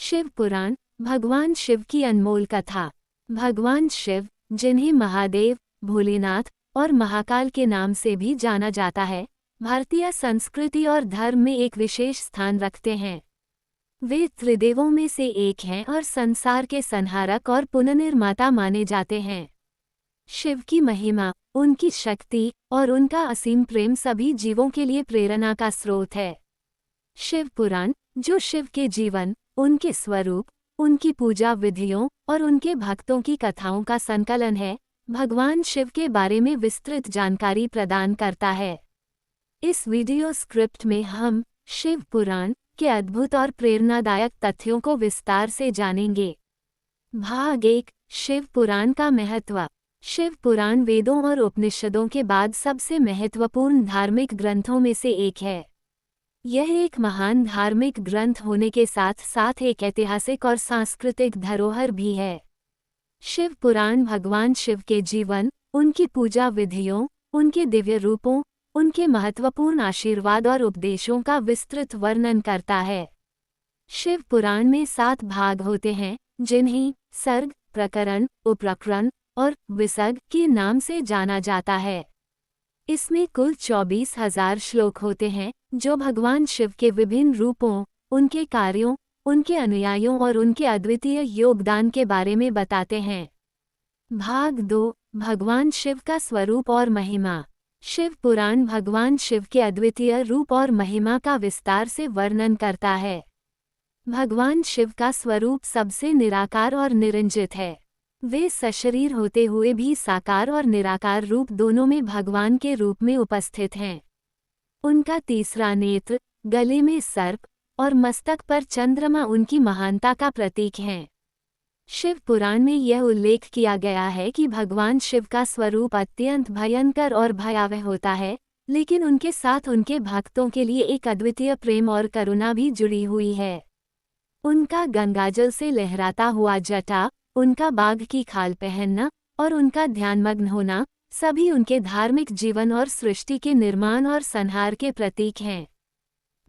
शिव पुराण, भगवान शिव की अनमोल कथा। भगवान शिव, जिन्हें महादेव, भोलेनाथ और महाकाल के नाम से भी जाना जाता है, भारतीय संस्कृति और धर्म में एक विशेष स्थान रखते हैं। वे त्रिदेवों में से एक हैं और संसार के संहारक और पुनर्निर्माता माने जाते हैं। शिव की महिमा, उनकी शक्ति और उनका असीम प्रेम सभी जीवों के लिए प्रेरणा का स्रोत है। शिव पुराण, जो शिव के जीवन, उनके स्वरूप, उनकी पूजा विधियों और उनके भक्तों की कथाओं का संकलन है, भगवान शिव के बारे में विस्तृत जानकारी प्रदान करता है। इस वीडियो स्क्रिप्ट में हम शिव पुराण के अद्भुत और प्रेरणादायक तथ्यों को विस्तार से जानेंगे। भाग 1, शिव पुराण का महत्व। शिव पुराण वेदों और उपनिषदों के बाद सबसे महत्वपूर्ण धार्मिक ग्रंथों में से एक है। यह एक महान धार्मिक ग्रंथ होने के साथ साथ एक ऐतिहासिक और सांस्कृतिक धरोहर भी है। शिव पुराण भगवान शिव के जीवन, उनकी पूजा विधियों, उनके दिव्य रूपों, उनके महत्वपूर्ण आशीर्वाद और उपदेशों का विस्तृत वर्णन करता है। शिव पुराण में 7 भाग होते हैं, जिन्हें सर्ग, प्रकरण, उपप्रकरण और विसर्ग के नाम से जाना जाता है। इसमें कुल 24,000 श्लोक होते हैं, जो भगवान शिव के विभिन्न रूपों, उनके कार्यों, उनके अनुयायियों और उनके अद्वितीय योगदान के बारे में बताते हैं। भाग 2, भगवान शिव का स्वरूप और महिमा। शिव पुराण भगवान शिव के अद्वितीय रूप और महिमा का विस्तार से वर्णन करता है। भगवान शिव का स्वरूप सबसे निराकार और निरंजित है। वे सशरीर होते हुए भी साकार और निराकार रूप दोनों में भगवान के रूप में उपस्थित हैं। उनका तीसरा नेत्र, गले में सर्प और मस्तक पर चंद्रमा उनकी महानता का प्रतीक हैं। शिव पुराण में यह उल्लेख किया गया है कि भगवान शिव का स्वरूप अत्यंत भयंकर और भयावह होता है, लेकिन उनके साथ उनके भक्तों के लिए एक अद्वितीय प्रेम और करुणा भी जुड़ी हुई है। उनका गंगाजल से लहराता हुआ जटा, उनका बाघ की खाल पहनना और उनका ध्यानमग्न होना सभी उनके धार्मिक जीवन और सृष्टि के निर्माण और संहार के प्रतीक हैं।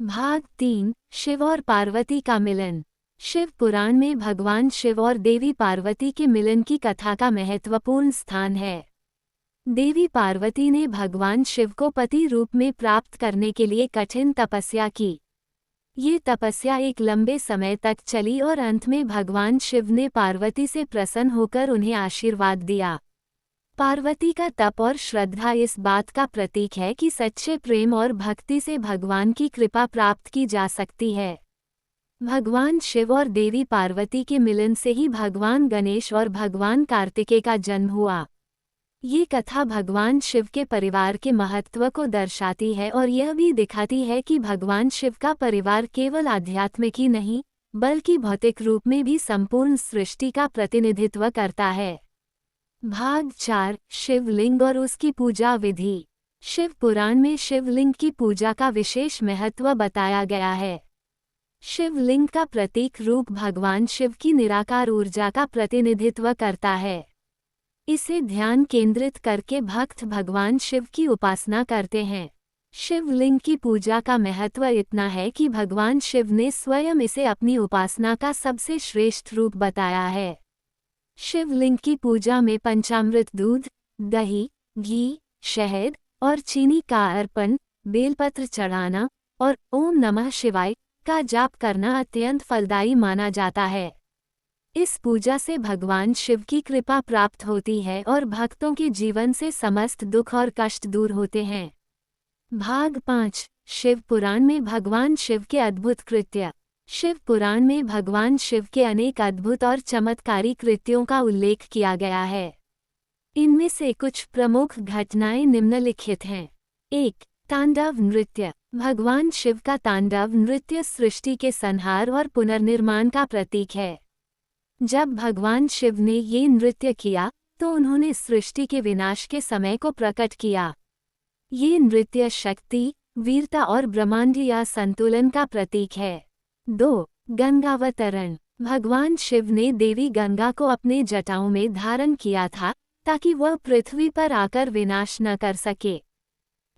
भाग 3, शिव और पार्वती का मिलन। शिव पुराण में भगवान शिव और देवी पार्वती के मिलन की कथा का महत्वपूर्ण स्थान है। देवी पार्वती ने भगवान शिव को पति रूप में प्राप्त करने के लिए कठिन तपस्या की। ये तपस्या एक लंबे समय तक चली और अंत में भगवान शिव ने पार्वती से प्रसन्न होकर उन्हें आशीर्वाद दिया। पार्वती का तप और श्रद्धा इस बात का प्रतीक है कि सच्चे प्रेम और भक्ति से भगवान की कृपा प्राप्त की जा सकती है। भगवान शिव और देवी पार्वती के मिलन से ही भगवान गणेश और भगवान कार्तिकेय का जन्म हुआ। ये कथा भगवान शिव के परिवार के महत्व को दर्शाती है और यह भी दिखाती है कि भगवान शिव का परिवार केवल आध्यात्मिक ही नहीं, बल्कि भौतिक रूप में भी संपूर्ण सृष्टि का प्रतिनिधित्व करता है। भाग 4, शिवलिंग और उसकी पूजा विधि। शिव पुराण में शिवलिंग की पूजा का विशेष महत्व बताया गया है। शिवलिंग का प्रतीक रूप भगवान शिव की निराकार ऊर्जा का प्रतिनिधित्व करता है। इसे ध्यान केंद्रित करके भक्त भगवान शिव की उपासना करते हैं। शिवलिंग की पूजा का महत्व इतना है कि भगवान शिव ने स्वयं इसे अपनी उपासना का सबसे श्रेष्ठ रूप बताया है। शिवलिंग की पूजा में पंचामृत दूध, दही, घी, शहद और चीनी का अर्पण, बेलपत्र चढ़ाना और ओम नमः शिवाय का जाप करना अत्यंत फलदायी माना जाता है। इस पूजा से भगवान शिव की कृपा प्राप्त होती है और भक्तों के जीवन से समस्त दुख और कष्ट दूर होते हैं। भाग 5, शिव पुराण में भगवान शिव के अद्भुत कृत्य। शिव पुराण में भगवान शिव के अनेक अद्भुत और चमत्कारी कृत्यों का उल्लेख किया गया है। इनमें से कुछ प्रमुख घटनाएं निम्नलिखित हैं। 1, तांडव नृत्य। भगवान शिव का तांडव नृत्य सृष्टि के संहार और पुनर्निर्माण का प्रतीक है। जब भगवान शिव ने ये नृत्य किया, तो उन्होंने सृष्टि के विनाश के समय को प्रकट किया। ये नृत्य शक्ति, वीरता और ब्रह्मांडीय संतुलन का प्रतीक है। 2, गंगावतरण। भगवान शिव ने देवी गंगा को अपने जटाओं में धारण किया था, ताकि वह पृथ्वी पर आकर विनाश न कर सके।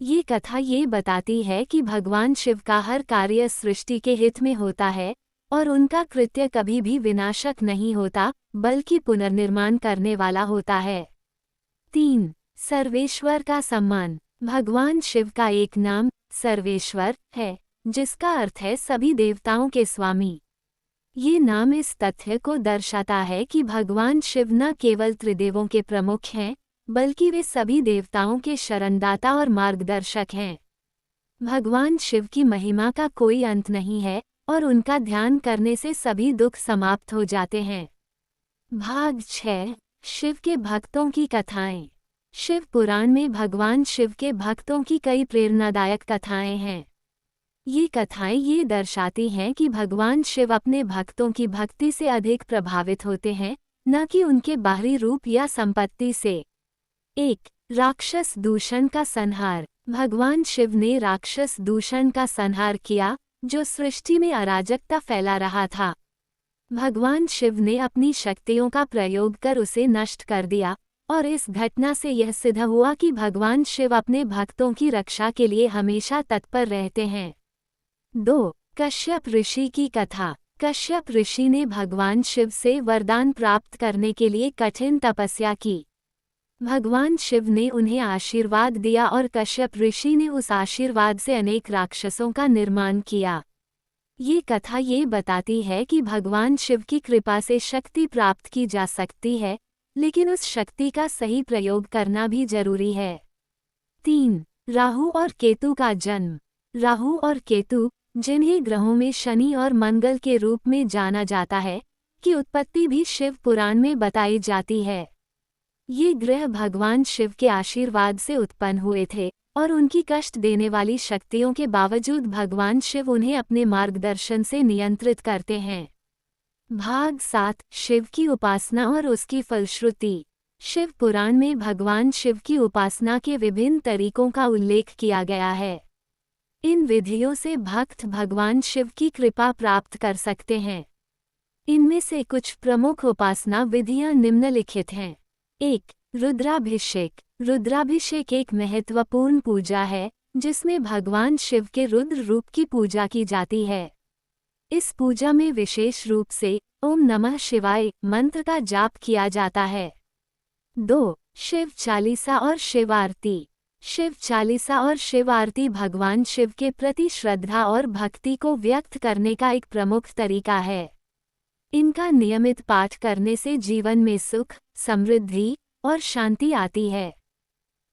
ये कथा ये बताती है कि भगवान शिव का हर कार्य सृष्टि के हित में होता है, और उनका कृत्य कभी भी विनाशक नहीं होता, बल्कि पुनर्निर्माण करने वाला होता है। 3. सर्वेश्वर का सम्मान। भगवान शिव का एक नाम सर्वेश्वर है, जिसका अर्थ है सभी देवताओं के स्वामी। ये नाम इस तथ्य को दर्शाता है कि भगवान शिव न केवल त्रिदेवों के प्रमुख हैं, बल्कि वे सभी देवताओं के शरणदाता और मार्गदर्शक हैं। भगवान शिव की महिमा का कोई अंत नहीं है और उनका ध्यान करने से सभी दुख समाप्त हो जाते हैं। भाग 6. शिव के भक्तों की कथाएं। शिव पुराण में भगवान शिव के भक्तों की कई प्रेरणादायक कथाएं हैं। ये कथाएं ये दर्शाती हैं कि भगवान शिव अपने भक्तों की भक्ति से अधिक प्रभावित होते हैं, न कि उनके बाहरी रूप या संपत्ति से। 1. राक्षस दूषण का संहार। भगवान शिव ने राक्षस दूषण का संहार किया, जो सृष्टि में अराजकता फैला रहा था। भगवान शिव ने अपनी शक्तियों का प्रयोग कर उसे नष्ट कर दिया, और इस घटना से यह सिद्ध हुआ कि भगवान शिव अपने भक्तों की रक्षा के लिए हमेशा तत्पर रहते हैं। 2. कश्यप ऋषि की कथा। कश्यप ऋषि ने भगवान शिव से वरदान प्राप्त करने के लिए कठिन तपस्या की। भगवान शिव ने उन्हें आशीर्वाद दिया और कश्यप ऋषि ने उस आशीर्वाद से अनेक राक्षसों का निर्माण किया। ये कथा ये बताती है कि भगवान शिव की कृपा से शक्ति प्राप्त की जा सकती है, लेकिन उस शक्ति का सही प्रयोग करना भी जरूरी है। 3. राहु और केतु का जन्म। राहु और केतु, जिन्हें ग्रहों में शनि और मंगल के रूप में जाना जाता है, की उत्पत्ति भी शिव पुराण में बताई जाती है। ये ग्रह भगवान शिव के आशीर्वाद से उत्पन्न हुए थे और उनकी कष्ट देने वाली शक्तियों के बावजूद भगवान शिव उन्हें अपने मार्गदर्शन से नियंत्रित करते हैं। भाग 7. शिव की उपासना और उसकी फलश्रुति। शिव पुराण में भगवान शिव की उपासना के विभिन्न तरीकों का उल्लेख किया गया है। इन विधियों से भक्त भगवान शिव की कृपा प्राप्त कर सकते हैं। इनमें से कुछ प्रमुख उपासना विधियां निम्नलिखित हैं। 1. रुद्राभिषेक। रुद्राभिषेक एक महत्वपूर्ण पूजा है, जिसमें भगवान शिव के रुद्र रूप की पूजा की जाती है। इस पूजा में विशेष रूप से ओम नमः शिवाय मंत्र का जाप किया जाता है। 2. शिव चालीसा और शिव आरती। शिव चालीसा और शिव आरती भगवान शिव के प्रति श्रद्धा और भक्ति को व्यक्त करने का एक प्रमुख तरीका है। इनका नियमित पाठ करने से जीवन में सुख, समृद्धि और शांति आती है।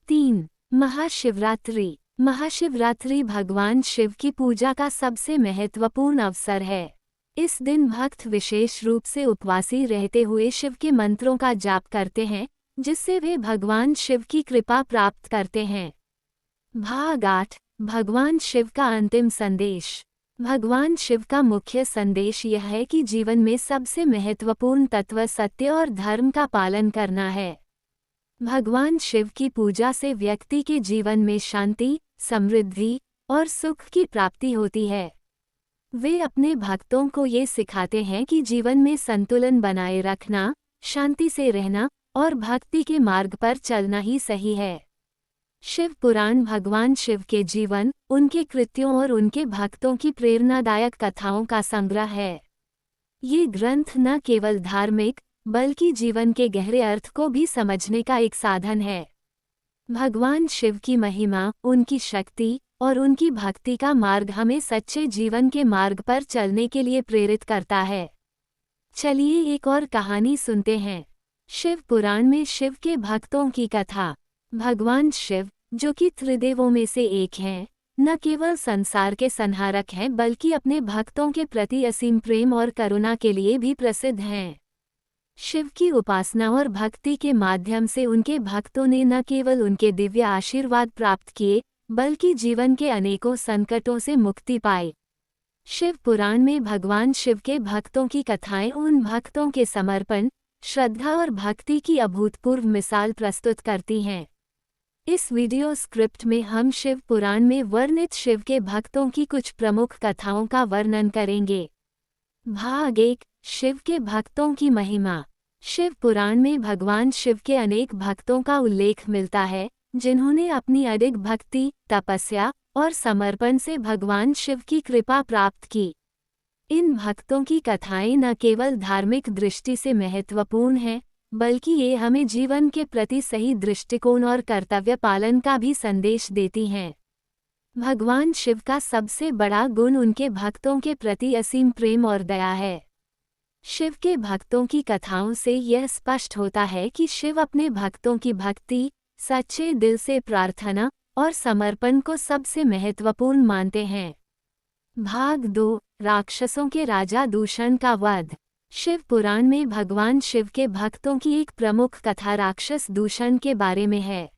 3. महाशिवरात्रि। महाशिवरात्रि भगवान शिव की पूजा का सबसे महत्वपूर्ण अवसर है। इस दिन भक्त विशेष रूप से उपवासी रहते हुए शिव के मंत्रों का जाप करते हैं, जिससे वे भगवान शिव की कृपा प्राप्त करते हैं। भाग 8. भगवान शिव का अंतिम संदेश। भगवान शिव का मुख्य संदेश यह है कि जीवन में सबसे महत्वपूर्ण तत्व सत्य और धर्म का पालन करना है। भगवान शिव की पूजा से व्यक्ति के जीवन में शांति, समृद्धि और सुख की प्राप्ति होती है। वे अपने भक्तों को ये सिखाते हैं कि जीवन में संतुलन बनाए रखना, शांति से रहना और भक्ति के मार्ग पर चलना ही सही है। शिव पुराण भगवान शिव के जीवन, उनके कृत्यों और उनके भक्तों की प्रेरणादायक कथाओं का संग्रह है। ये ग्रंथ न केवल धार्मिक, बल्कि जीवन के गहरे अर्थ को भी समझने का एक साधन है। भगवान शिव की महिमा, उनकी शक्ति और उनकी भक्ति का मार्ग हमें सच्चे जीवन के मार्ग पर चलने के लिए प्रेरित करता है। चलिए एक और कहानी सुनते हैं। शिव पुराण में शिव के भक्तों की कथा। भगवान शिव, जो कि त्रिदेवों में से एक हैं, न केवल संसार के संहारक हैं बल्कि अपने भक्तों के प्रति असीम प्रेम और करुणा के लिए भी प्रसिद्ध हैं। शिव की उपासना और भक्ति के माध्यम से उनके भक्तों ने न केवल उनके दिव्य आशीर्वाद प्राप्त किए, बल्कि जीवन के अनेकों संकटों से मुक्ति पाई। शिव पुराण में भगवान शिव के भक्तों की कथाएं उन भक्तों के समर्पण, श्रद्धा और भक्ति की अभूतपूर्व मिसाल प्रस्तुत करती हैं। इस वीडियो स्क्रिप्ट में हम शिव पुराण में वर्णित शिव के भक्तों की कुछ प्रमुख कथाओं का वर्णन करेंगे। भाग 1. शिव के भक्तों की महिमा। शिव पुराण में भगवान शिव के अनेक भक्तों का उल्लेख मिलता है, जिन्होंने अपनी अडिग भक्ति, तपस्या और समर्पण से भगवान शिव की कृपा प्राप्त की। इन भक्तों की कथाएं न केवल धार्मिक दृष्टि से महत्वपूर्ण हैं, बल्कि ये हमें जीवन के प्रति सही दृष्टिकोण और कर्तव्य पालन का भी संदेश देती हैं। भगवान शिव का सबसे बड़ा गुण उनके भक्तों के प्रति असीम प्रेम और दया है। शिव के भक्तों की कथाओं से यह स्पष्ट होता है कि शिव अपने भक्तों की भक्ति, सच्चे दिल से प्रार्थना और समर्पण को सबसे महत्वपूर्ण मानते हैं। भाग 2, राक्षसों के राजा दूषण का वध। शिव पुराण में भगवान शिव के भक्तों की एक प्रमुख कथा राक्षस दूषण के बारे में है।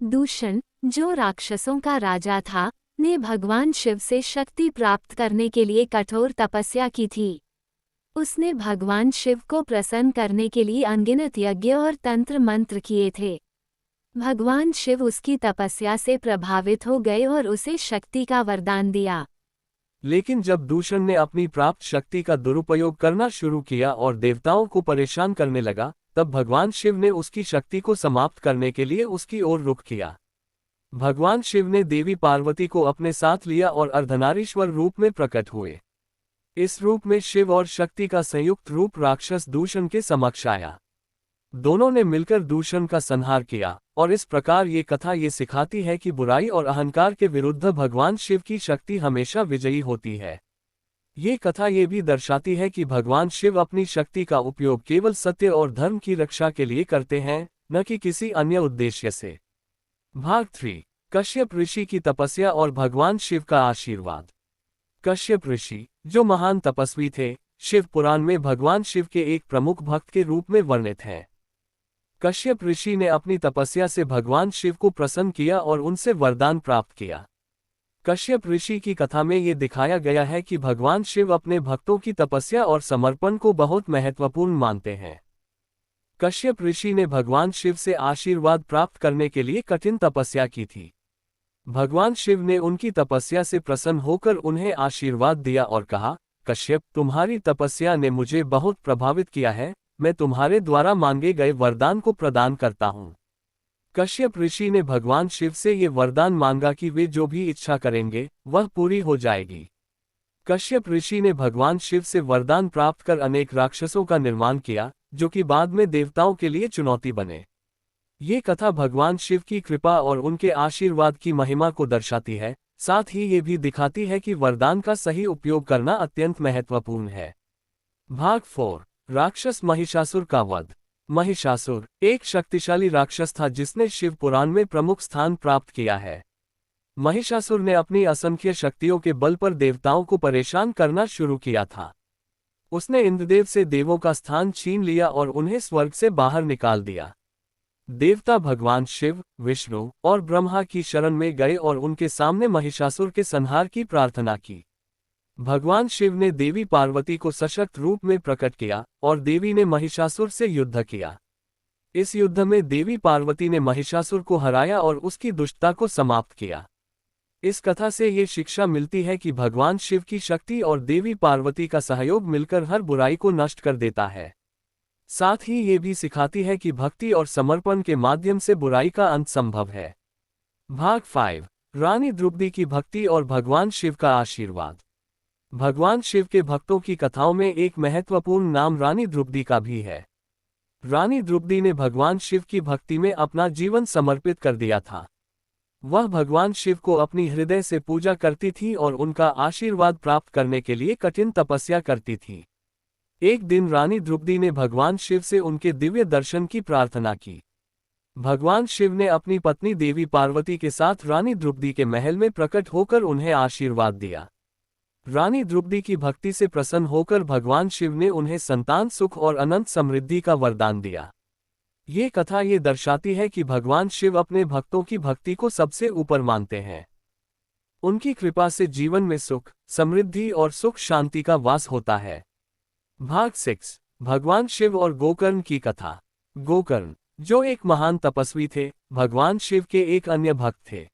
दूषण, जो राक्षसों का राजा था, ने भगवान शिव से शक्ति प्राप्त करने के लिए कठोर तपस्या की थी। उसने भगवान शिव को प्रसन्न करने के लिए अनगिनत यज्ञ और तंत्र मंत्र किए थे। भगवान शिव उसकी तपस्या से प्रभावित हो गए और उसे शक्ति का वरदान दिया। लेकिन जब दूषण ने अपनी प्राप्त शक्ति का दुरुपयोग करना शुरू किया और देवताओं को परेशान करने लगा, तब भगवान शिव ने उसकी शक्ति को समाप्त करने के लिए उसकी ओर रुख किया। भगवान शिव ने देवी पार्वती को अपने साथ लिया और अर्धनारीश्वर रूप में प्रकट हुए। इस रूप में शिव और शक्ति का संयुक्त रूप राक्षस दूषण के समक्ष आया। दोनों ने मिलकर दूषण का संहार किया, और इस प्रकार ये कथा ये सिखाती है कि बुराई और अहंकार के विरुद्ध भगवान शिव की शक्ति हमेशा विजयी होती है। ये कथा ये भी दर्शाती है कि भगवान शिव अपनी शक्ति का उपयोग केवल सत्य और धर्म की रक्षा के लिए करते हैं, न कि किसी अन्य उद्देश्य से। भाग 3, कश्यप ऋषि की तपस्या और भगवान शिव का आशीर्वाद। कश्यप ऋषि, जो महान तपस्वी थे, शिव पुराण में भगवान शिव के एक प्रमुख भक्त के रूप में वर्णित हैं। कश्यप ऋषि ने अपनी तपस्या से भगवान शिव को प्रसन्न किया और उनसे वरदान प्राप्त किया। कश्यप ऋषि की कथा में ये दिखाया गया है कि भगवान शिव अपने भक्तों की तपस्या और समर्पण को बहुत महत्वपूर्ण मानते हैं। कश्यप ऋषि ने भगवान शिव से आशीर्वाद प्राप्त करने के लिए कठिन तपस्या की थी। भगवान शिव ने उनकी तपस्या से प्रसन्न होकर उन्हें आशीर्वाद दिया और कहा, कश्यप, तुम्हारी तपस्या ने मुझे बहुत प्रभावित किया है, मैं तुम्हारे द्वारा मांगे गए वरदान को प्रदान करता हूँ। कश्यप ऋषि ने भगवान शिव से ये वरदान मांगा कि वे जो भी इच्छा करेंगे, वह पूरी हो जाएगी। कश्यप ऋषि ने भगवान शिव से वरदान प्राप्त कर अनेक राक्षसों का निर्माण किया, जो कि बाद में देवताओं के लिए चुनौती बने। ये कथा भगवान शिव की कृपा और उनके आशीर्वाद की महिमा को दर्शाती है, साथ ही ये भी दिखाती है कि वरदान का सही उपयोग करना अत्यंत महत्वपूर्ण है। भाग 4, राक्षस महिषासुर का वध। महिषासुर एक शक्तिशाली राक्षस था जिसने शिव पुराण में प्रमुख स्थान प्राप्त किया है। महिषासुर ने अपनी असंख्य शक्तियों के बल पर देवताओं को परेशान करना शुरू किया था। उसने इंद्रदेव से देवों का स्थान छीन लिया और उन्हें स्वर्ग से बाहर निकाल दिया। देवता भगवान शिव, विष्णु और ब्रह्मा की शरण में गए और उनके सामने महिषासुर के संहार की प्रार्थना की। भगवान शिव ने देवी पार्वती को सशक्त रूप में प्रकट किया और देवी ने महिषासुर से युद्ध किया। इस युद्ध में देवी पार्वती ने महिषासुर को हराया और उसकी दुष्टता को समाप्त किया। इस कथा से ये शिक्षा मिलती है कि भगवान शिव की शक्ति और देवी पार्वती का सहयोग मिलकर हर बुराई को नष्ट कर देता है। साथ ही ये भी सिखाती है कि भक्ति और समर्पण के माध्यम से बुराई का अंत संभव है। भाग 5, रानी द्रौपदी की भक्ति और भगवान शिव का आशीर्वाद। भगवान शिव के भक्तों की कथाओं में एक महत्वपूर्ण नाम रानी द्रौपदी का भी है। रानी द्रौपदी ने भगवान शिव की भक्ति में अपना जीवन समर्पित कर दिया था। वह भगवान शिव को अपनी हृदय से पूजा करती थी और उनका आशीर्वाद प्राप्त करने के लिए कठिन तपस्या करती थी। एक दिन रानी द्रौपदी ने भगवान शिव से उनके दिव्य दर्शन की प्रार्थना की। भगवान शिव ने अपनी पत्नी देवी पार्वती के साथ रानी द्रौपदी के महल में प्रकट होकर उन्हें आशीर्वाद दिया। रानी द्रौपदी की भक्ति से प्रसन्न होकर भगवान शिव ने उन्हें संतान सुख और अनंत समृद्धि का वरदान दिया। ये कथा ये दर्शाती है कि भगवान शिव अपने भक्तों की भक्ति को सबसे ऊपर मानते हैं। उनकी कृपा से जीवन में सुख, समृद्धि और सुख शांति का वास होता है। भाग 6, भगवान शिव और गोकर्ण की कथा। गोकर्ण, जो एक महान तपस्वी थे, भगवान शिव के एक अन्य भक्त थे।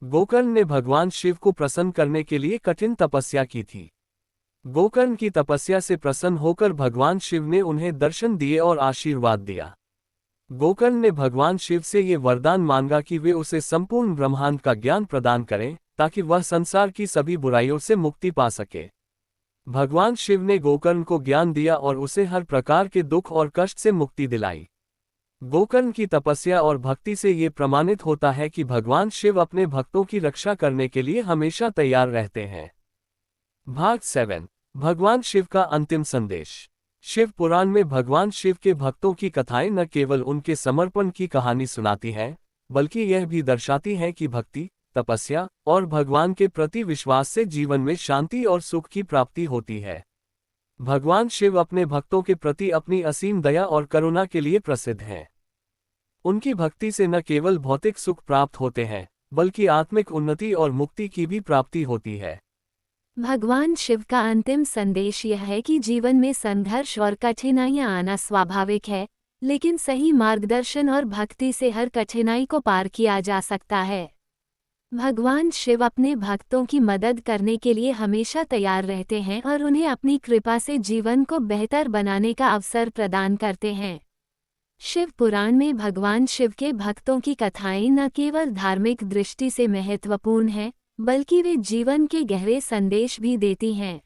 गोकर्ण ने भगवान शिव को प्रसन्न करने के लिए कठिन तपस्या की थी। गोकर्ण की तपस्या से प्रसन्न होकर भगवान शिव ने उन्हें दर्शन दिए और आशीर्वाद दिया। गोकर्ण ने भगवान शिव से ये वरदान मांगा कि वे उसे संपूर्ण ब्रह्मांड का ज्ञान प्रदान करें, ताकि वह संसार की सभी बुराइयों से मुक्ति पा सके। भगवान शिव ने गोकर्ण को ज्ञान दिया और उसे हर प्रकार के दुख और कष्ट से मुक्ति दिलाई। गोकर्ण की तपस्या और भक्ति से ये प्रमाणित होता है कि भगवान शिव अपने भक्तों की रक्षा करने के लिए हमेशा तैयार रहते हैं। भाग 7। भगवान शिव का अंतिम संदेश। शिव पुराण में भगवान शिव के भक्तों की कथाएं न केवल उनके समर्पण की कहानी सुनाती हैं, बल्कि यह भी दर्शाती हैं कि भक्ति, तपस्या और भगवान के प्रति विश्वास से जीवन में शांति और सुख की प्राप्ति होती है। भगवान शिव अपने भक्तों के प्रति अपनी असीम दया और करुणा के लिए प्रसिद्ध हैं। उनकी भक्ति से न केवल भौतिक सुख प्राप्त होते हैं, बल्कि आत्मिक उन्नति और मुक्ति की भी प्राप्ति होती है। भगवान शिव का अंतिम संदेश यह है कि जीवन में संघर्ष और कठिनाइयां आना स्वाभाविक है, लेकिन सही मार्गदर्शन और भक्ति से हर कठिनाई को पार किया जा सकता है। भगवान शिव अपने भक्तों की मदद करने के लिए हमेशा तैयार रहते हैं और उन्हें अपनी कृपा से जीवन को बेहतर बनाने का अवसर प्रदान करते हैं। शिव पुराण में भगवान शिव के भक्तों की कथाएं न केवल धार्मिक दृष्टि से महत्वपूर्ण हैं, बल्कि वे जीवन के गहरे संदेश भी देती हैं।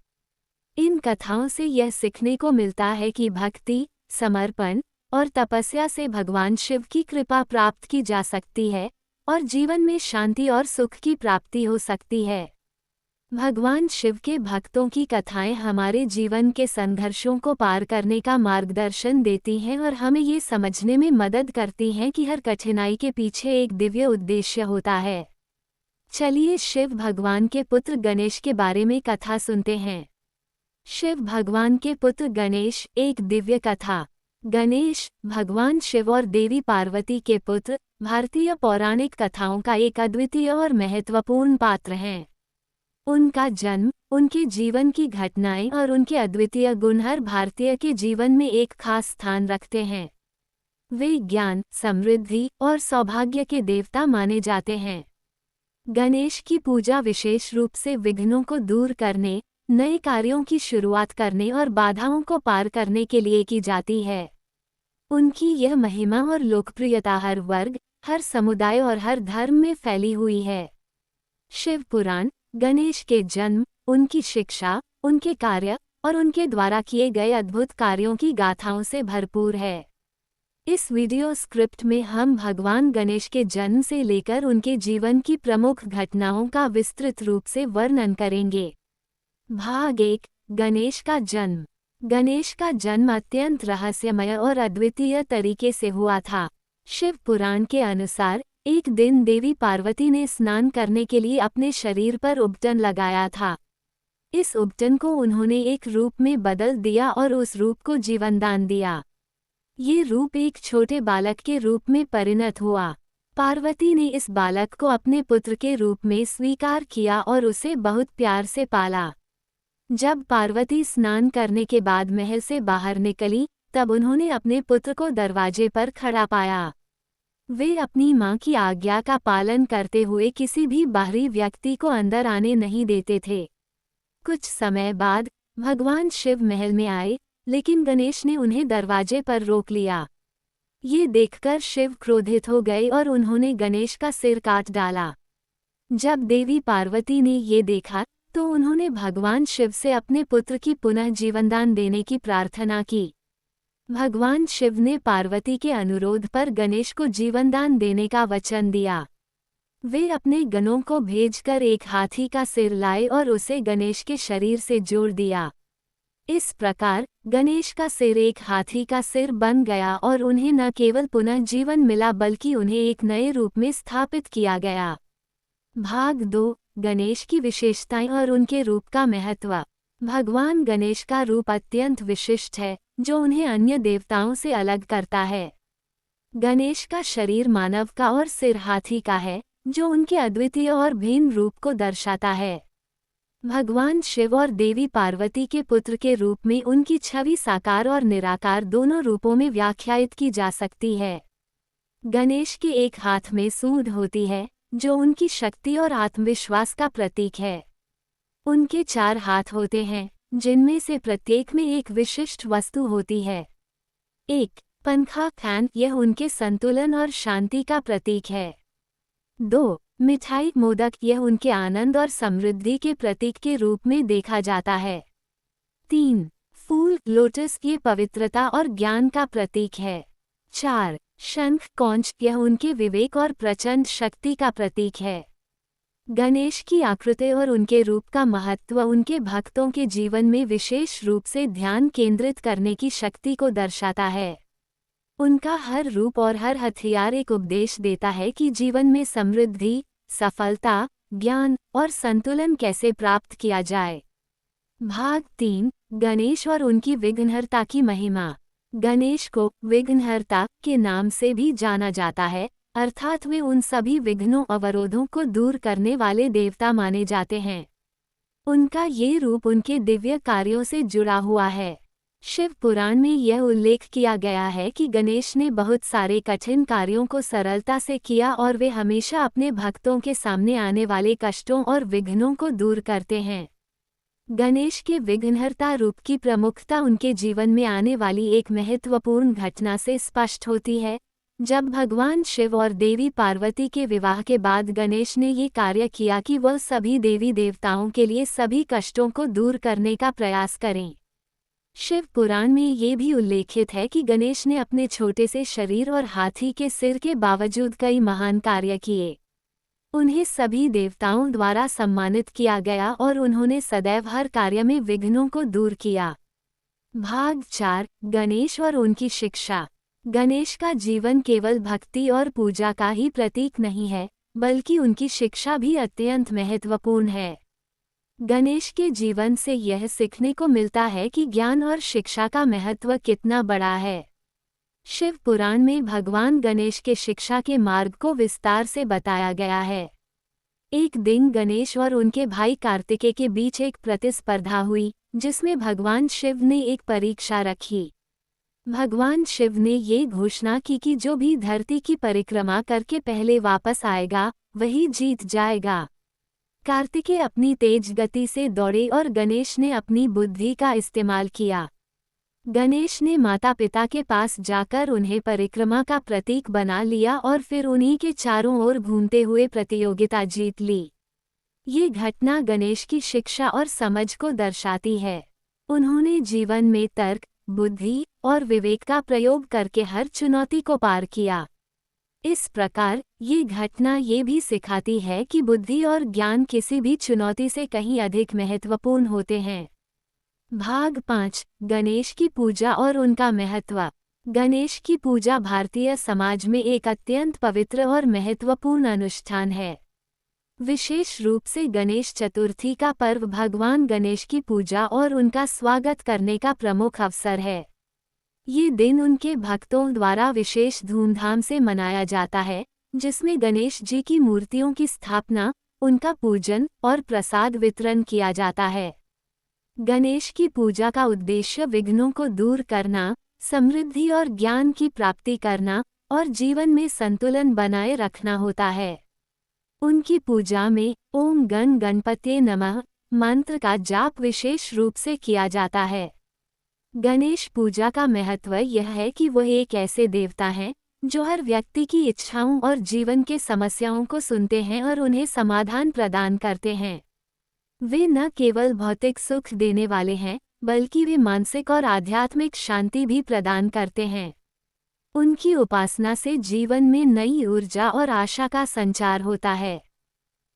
इन कथाओं से यह सीखने को मिलता है कि भक्ति, समर्पण और तपस्या से भगवान शिव की कृपा प्राप्त की जा सकती है और जीवन में शांति और सुख की प्राप्ति हो सकती है। भगवान शिव के भक्तों की कथाएं हमारे जीवन के संघर्षों को पार करने का मार्गदर्शन देती हैं और हमें ये समझने में मदद करती हैं कि हर कठिनाई के पीछे एक दिव्य उद्देश्य होता है। चलिए शिव भगवान के पुत्र गणेश के बारे में कथा सुनते हैं। शिव भगवान के पुत्र गणेश। एक दिव्य कथा। गणेश भगवान शिव और देवी पार्वती के पुत्र भारतीय पौराणिक कथाओं का एक अद्वितीय और महत्वपूर्ण पात्र हैं। उनका जन्म, उनके जीवन की घटनाएं और उनके अद्वितीय गुण हर भारतीय के जीवन में एक खास स्थान रखते हैं। वे ज्ञान, समृद्धि और सौभाग्य के देवता माने जाते हैं। गणेश की पूजा विशेष रूप से विघ्नों को दूर करने, नए कार्यों की शुरुआत करने और बाधाओं को पार करने के लिए की जाती है। उनकी यह महिमा और लोकप्रियता हर वर्ग, हर समुदाय और हर धर्म में फैली हुई है। शिव पुराण गणेश के जन्म, उनकी शिक्षा, उनके कार्य और उनके द्वारा किए गए अद्भुत कार्यों की गाथाओं से भरपूर है। इस वीडियो स्क्रिप्ट में हम भगवान गणेश के जन्म से लेकर उनके जीवन की प्रमुख घटनाओं का विस्तृत रूप से वर्णन करेंगे। भाग 1। गणेश का जन्म। गणेश का जन्म अत्यंत रहस्यमय और अद्वितीय तरीके से हुआ था। शिव पुराण के अनुसार एक दिन देवी पार्वती ने स्नान करने के लिए अपने शरीर पर उपटन लगाया था। इस उपटन को उन्होंने एक रूप में बदल दिया और उस रूप को जीवनदान दिया। ये रूप एक छोटे बालक के रूप में परिणत हुआ। पार्वती ने इस बालक को अपने पुत्र के रूप में स्वीकार किया और उसे बहुत प्यार से पाला। जब पार्वती स्नान करने के बाद महल से बाहर निकली, तब उन्होंने अपने पुत्र को दरवाजे पर खड़ा पाया। वे अपनी मां की आज्ञा का पालन करते हुए किसी भी बाहरी व्यक्ति को अंदर आने नहीं देते थे। कुछ समय बाद भगवान शिव महल में आए, लेकिन गणेश ने उन्हें दरवाजे पर रोक लिया। ये देखकर शिव क्रोधित हो गए और उन्होंने गणेश का सिर काट डाला। जब देवी पार्वती ने ये देखा, तो उन्होंने भगवान शिव से अपने पुत्र की पुनः जीवनदान देने की प्रार्थना की। भगवान शिव ने पार्वती के अनुरोध पर गणेश को जीवनदान देने का वचन दिया। वे अपने गणों को भेजकर एक हाथी का सिर लाए और उसे गणेश के शरीर से जोड़ दिया। इस प्रकार गणेश का सिर एक हाथी का सिर बन गया और उन्हें न केवल पुनः जीवन मिला, बल्कि उन्हें एक नए रूप में स्थापित किया गया। भाग 2। गणेश की विशेषताएं और उनके रूप का महत्व। भगवान गणेश का रूप अत्यंत विशिष्ट है, जो उन्हें अन्य देवताओं से अलग करता है। गणेश का शरीर मानव का और सिर हाथी का है, जो उनके अद्वितीय और भिन्न रूप को दर्शाता है। भगवान शिव और देवी पार्वती के पुत्र के रूप में उनकी छवि साकार और निराकार दोनों रूपों में व्याख्यायित की जा सकती है। गणेश के एक हाथ में सूंड होती है, जो उनकी शक्ति और आत्मविश्वास का प्रतीक है। उनके 4 हाथ होते हैं, जिनमें से प्रत्येक में एक विशिष्ट वस्तु होती है। 1. पंखा फैन, यह उनके संतुलन और शांति का प्रतीक है। 2. मिठाई मोदक, यह उनके आनंद और समृद्धि के प्रतीक के रूप में देखा जाता है। 3. फूल लोटस ये पवित्रता और ज्ञान का प्रतीक है। 4. शंख कौंच यह उनके विवेक और प्रचंड शक्ति का प्रतीक है। गणेश की आकृति और उनके रूप का महत्व उनके भक्तों के जीवन में विशेष रूप से ध्यान केंद्रित करने की शक्ति को दर्शाता है। उनका हर रूप और हर हथियार एक उपदेश देता है कि जीवन में समृद्धि, सफलता, ज्ञान और संतुलन कैसे प्राप्त किया जाए। भाग 3 गणेश और उनकी विघ्नहर्ता की महिमा। गणेश को विघ्नहर्ता के नाम से भी जाना जाता है, अर्थात वे उन सभी विघ्नों अवरोधों को दूर करने वाले देवता माने जाते हैं। उनका ये रूप उनके दिव्य कार्यों से जुड़ा हुआ है। शिव पुराण में यह उल्लेख किया गया है कि गणेश ने बहुत सारे कठिन कार्यों को सरलता से किया और वे हमेशा अपने भक्तों के सामने आने वाले कष्टों और विघ्नों को दूर करते हैं। गणेश के विघ्नहर्ता रूप की प्रमुखता उनके जीवन में आने वाली एक महत्वपूर्ण घटना से स्पष्ट होती है। जब भगवान शिव और देवी पार्वती के विवाह के बाद गणेश ने ये कार्य किया कि वह सभी देवी देवताओं के लिए सभी कष्टों को दूर करने का प्रयास करें। शिव पुराण में ये भी उल्लेखित है कि गणेश ने अपने छोटे से शरीर और हाथी के सिर के बावजूद कई महान कार्य किए। उन्हें सभी देवताओं द्वारा सम्मानित किया गया और उन्होंने सदैव हर कार्य में विघ्नों को दूर किया। भाग 4 गणेश और उनकी शिक्षा। गणेश का जीवन केवल भक्ति और पूजा का ही प्रतीक नहीं है, बल्कि उनकी शिक्षा भी अत्यंत महत्वपूर्ण है। गणेश के जीवन से यह सीखने को मिलता है कि ज्ञान और शिक्षा का महत्व कितना बड़ा है। शिव पुराण में भगवान गणेश के शिक्षा के मार्ग को विस्तार से बताया गया है। एक दिन गणेश और उनके भाई कार्तिकेय के बीच एक प्रतिस्पर्धा हुई, जिसमें भगवान शिव ने एक परीक्षा रखी। भगवान शिव ने ये घोषणा की कि जो भी धरती की परिक्रमा करके पहले वापस आएगा, वही जीत जाएगा। कार्तिकेय अपनी तेज गति से दौड़े और गणेश ने अपनी बुद्धि का इस्तेमाल किया। गणेश ने माता पिता के पास जाकर उन्हें परिक्रमा का प्रतीक बना लिया और फिर उन्हीं के चारों ओर घूमते हुए प्रतियोगिता जीत ली। ये घटना गणेश की शिक्षा और समझ को दर्शाती है। उन्होंने जीवन में तर्क, बुद्धि और विवेक का प्रयोग करके हर चुनौती को पार किया। इस प्रकार ये घटना ये भी सिखाती है कि बुद्धि और ज्ञान किसी भी चुनौती से कहीं अधिक महत्वपूर्ण होते हैं। भाग 5 गणेश की पूजा और उनका महत्व। गणेश की पूजा भारतीय समाज में एक अत्यंत पवित्र और महत्वपूर्ण अनुष्ठान है। विशेष रूप से गणेश चतुर्थी का पर्व भगवान गणेश की पूजा और उनका स्वागत करने का प्रमुख अवसर है। ये दिन उनके भक्तों द्वारा विशेष धूमधाम से मनाया जाता है, जिसमें गणेश जी की मूर्तियों की स्थापना, उनका पूजन और प्रसाद वितरण किया जाता है। गणेश की पूजा का उद्देश्य विघ्नों को दूर करना, समृद्धि और ज्ञान की प्राप्ति करना और जीवन में संतुलन बनाए रखना होता है। उनकी पूजा में ओम गण गणपतये नमः मंत्र का जाप विशेष रूप से किया जाता है। गणेश पूजा का महत्व यह है कि वह एक ऐसे देवता हैं जो हर व्यक्ति की इच्छाओं और जीवन के समस्याओं को सुनते हैं और उन्हें समाधान प्रदान करते हैं। वे न केवल भौतिक सुख देने वाले हैं, बल्कि वे मानसिक और आध्यात्मिक शांति भी प्रदान करते हैं। उनकी उपासना से जीवन में नई ऊर्जा और आशा का संचार होता है।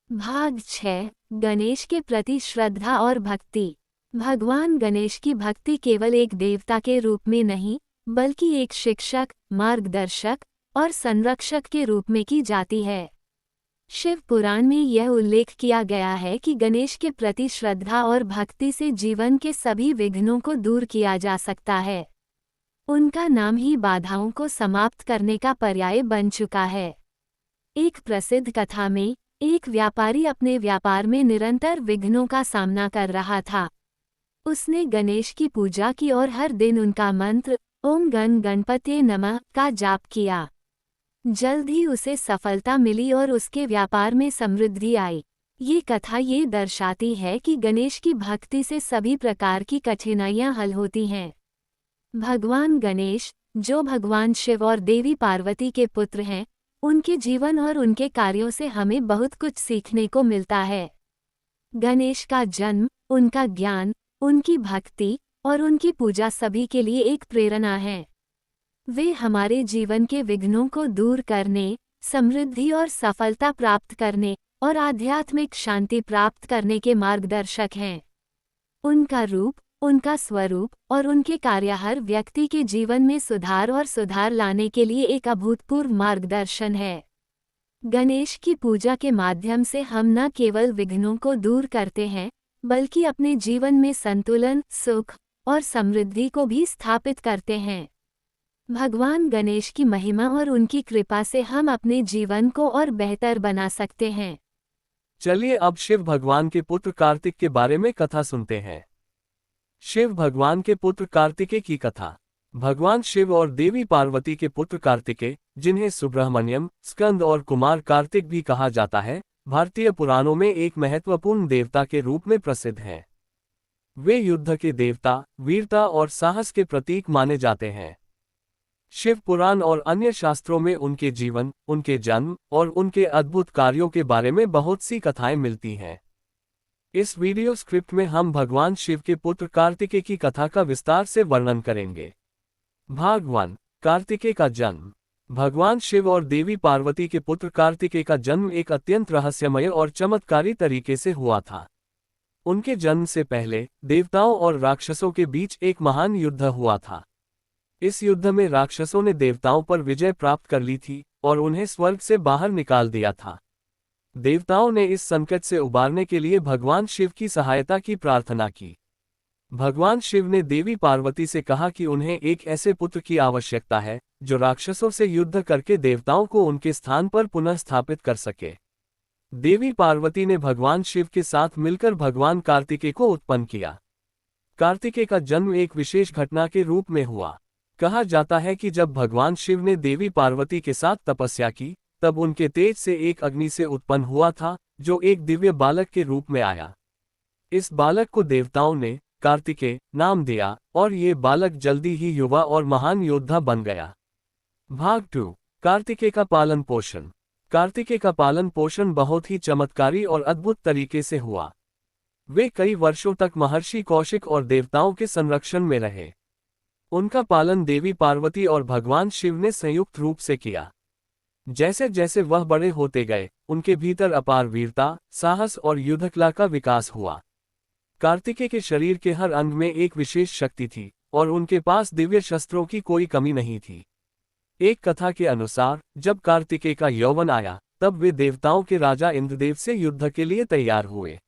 भाग 6 गणेश के प्रति श्रद्धा और भक्ति। भगवान गणेश की भक्ति केवल एक देवता के रूप में नहीं, बल्कि एक शिक्षक, मार्गदर्शक और संरक्षक के रूप में की जाती है। शिव पुराण में यह उल्लेख किया गया है कि गणेश के प्रति श्रद्धा और भक्ति से जीवन के सभी विघ्नों को दूर किया जा सकता है। उनका नाम ही बाधाओं को समाप्त करने का पर्याय बन चुका है। एक प्रसिद्ध कथा में एक व्यापारी अपने व्यापार में निरंतर विघ्नों का सामना कर रहा था। उसने गणेश की पूजा की और हर दिन उनका मंत्र ओम गण गणपतये नमः का जाप किया। जल्द ही उसे सफलता मिली और उसके व्यापार में समृद्धि आई। ये कथा ये दर्शाती है कि गणेश की भक्ति से सभी प्रकार की कठिनाइयां हल होती हैं। भगवान गणेश, जो भगवान शिव और देवी पार्वती के पुत्र हैं, उनके जीवन और उनके कार्यों से हमें बहुत कुछ सीखने को मिलता है। गणेश का जन्म, उनका ज्ञान, उनकी भक्ति और उनकी पूजा सभी के लिए एक प्रेरणा है। वे हमारे जीवन के विघ्नों को दूर करने, समृद्धि और सफलता प्राप्त करने और आध्यात्मिक शांति प्राप्त करने के मार्गदर्शक हैं। उनका रूप, उनका स्वरूप और उनके कार्य हर व्यक्ति के जीवन में सुधार और सुधार लाने के लिए एक अभूतपूर्व मार्गदर्शन है। गणेश की पूजा के माध्यम से हम न केवल विघ्नों को दूर करते हैं, बल्कि अपने जीवन में संतुलन, सुख और समृद्धि को भी स्थापित करते हैं। भगवान गणेश की महिमा और उनकी कृपा से हम अपने जीवन को और बेहतर बना सकते हैं। चलिए अब शिव भगवान के पुत्र कार्तिक के बारे में कथा सुनते हैं। शिव भगवान के पुत्र कार्तिकेय की कथा। भगवान शिव और देवी पार्वती के पुत्र कार्तिकेय, जिन्हें सुब्रह्मण्यम, स्कंद और कुमार कार्तिक भी कहा जाता है, भारतीय पुराणों में एक महत्वपूर्ण देवता के रूप में प्रसिद्ध हैं। वे युद्ध के देवता, वीरता और साहस के प्रतीक माने जाते हैं। शिव पुराण और अन्य शास्त्रों में उनके जीवन, उनके जन्म और उनके अद्भुत कार्यों के बारे में बहुत सी कथाएं मिलती हैं। इस वीडियो स्क्रिप्ट में हम भगवान शिव के पुत्र कार्तिकेय की कथा का विस्तार से वर्णन करेंगे। भाग 1। कार्तिकेय का जन्म। भगवान शिव और देवी पार्वती के पुत्र कार्तिकेय का जन्म एक अत्यंत रहस्यमय और चमत्कारी तरीके से हुआ था। उनके जन्म से पहले देवताओं और राक्षसों के बीच एक महान युद्ध हुआ था। इस युद्ध में राक्षसों ने देवताओं पर विजय प्राप्त कर ली थी और उन्हें स्वर्ग से बाहर निकाल दिया था। देवताओं ने इस संकट से उबारने के लिए भगवान शिव की सहायता की प्रार्थना की। भगवान शिव ने देवी पार्वती से कहा कि उन्हें एक ऐसे पुत्र की आवश्यकता है जो राक्षसों से युद्ध करके देवताओं को उनके स्थान पर पुनः स्थापित कर सके। देवी पार्वती ने भगवान शिव के साथ मिलकर भगवान कार्तिकेय को उत्पन्न किया। कार्तिकेय का जन्म एक विशेष घटना के रूप में हुआ। कहा जाता है कि जब भगवान शिव ने देवी पार्वती के साथ तपस्या की, तब उनके तेज से एक अग्नि से उत्पन्न हुआ था, जो एक दिव्य बालक के रूप में आया। इस बालक को देवताओं ने कार्तिकेय नाम दिया और ये बालक जल्दी ही युवा और महान योद्धा बन गया। भाग 2। कार्तिकेय का पालन पोषण। कार्तिकेय का पालन पोषण बहुत ही चमत्कारी और अद्भुत तरीके से हुआ। वे कई वर्षों तक महर्षि कौशिक और देवताओं के संरक्षण में रहे। उनका पालन देवी पार्वती और भगवान शिव ने संयुक्त रूप से किया। जैसे जैसे वह बड़े होते गए, उनके भीतर अपार वीरता, साहस और युद्धकला का विकास हुआ। कार्तिकेय के शरीर के हर अंग में एक विशेष शक्ति थी और उनके पास दिव्य शस्त्रों की कोई कमी नहीं थी। एक कथा के अनुसार जब कार्तिकेय का यौवन आया, तब वे देवताओं के राजा इंद्रदेव से युद्ध के लिए तैयार हुए।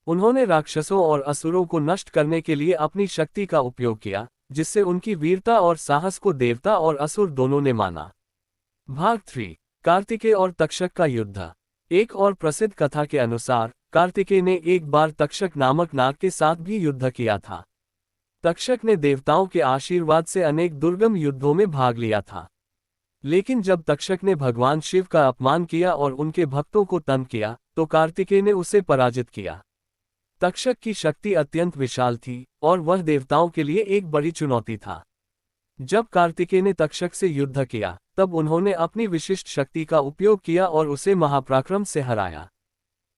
उन्होंने राक्षसों और असुरों को नष्ट करने के लिए अपनी शक्ति का उपयोग किया, जिससे उनकी वीरता और साहस को देवता और असुर दोनों ने माना। भाग 3। कार्तिकेय और तक्षक का युद्ध। एक और प्रसिद्ध कथा के अनुसार कार्तिकेय ने एक बार तक्षक नामक नाग के साथ भी युद्ध किया था। तक्षक ने देवताओं के आशीर्वाद से अनेक दुर्गम युद्धों में भाग लिया था। लेकिन जब तक्षक ने भगवान शिव का अपमान किया और उनके भक्तों को तंग किया, तो कार्तिकेय ने उसे पराजित किया। तक्षक की शक्ति अत्यंत विशाल थी और वह देवताओं के लिए एक बड़ी चुनौती था। जब कार्तिकेय ने तक्षक से युद्ध किया, तब उन्होंने अपनी विशिष्ट शक्ति का उपयोग किया और उसे महापराक्रम से हराया।